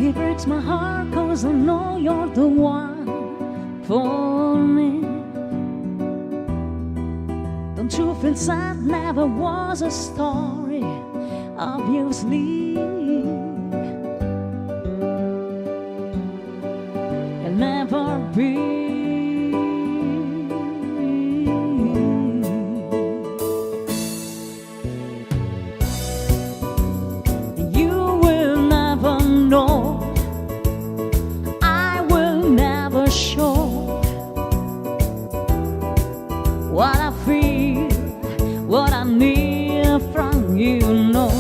It breaks my heart 'cause I know you're the one for me. Don't you feel sad? Never was a story, obviously. It'll never be. What I feel, what I need from you, know.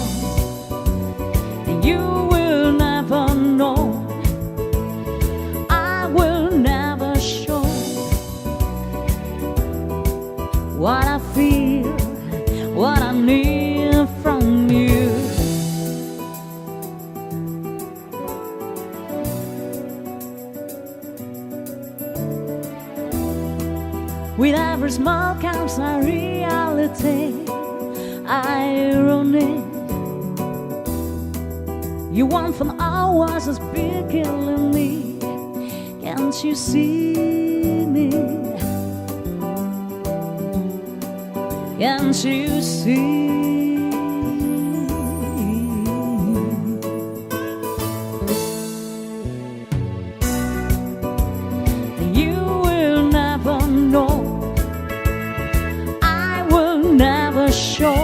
And you will never know. I will never show what I feel, what I need from you. With every smile comes a reality, irony. You want from hours is big killing me. Can't you see me? Can't you see? You will never know. Never show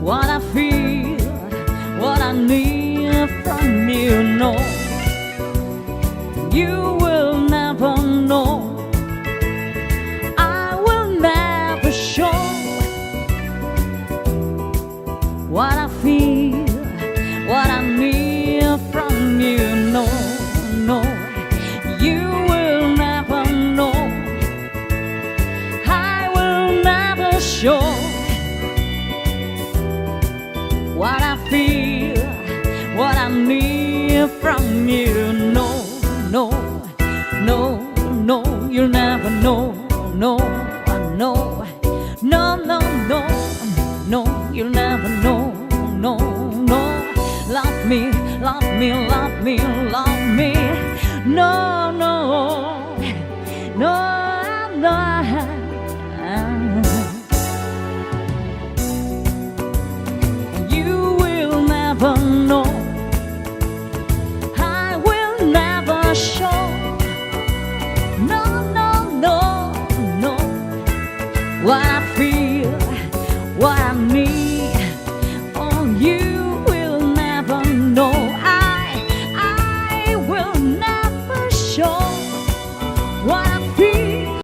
what I feel, what I need from you, know. You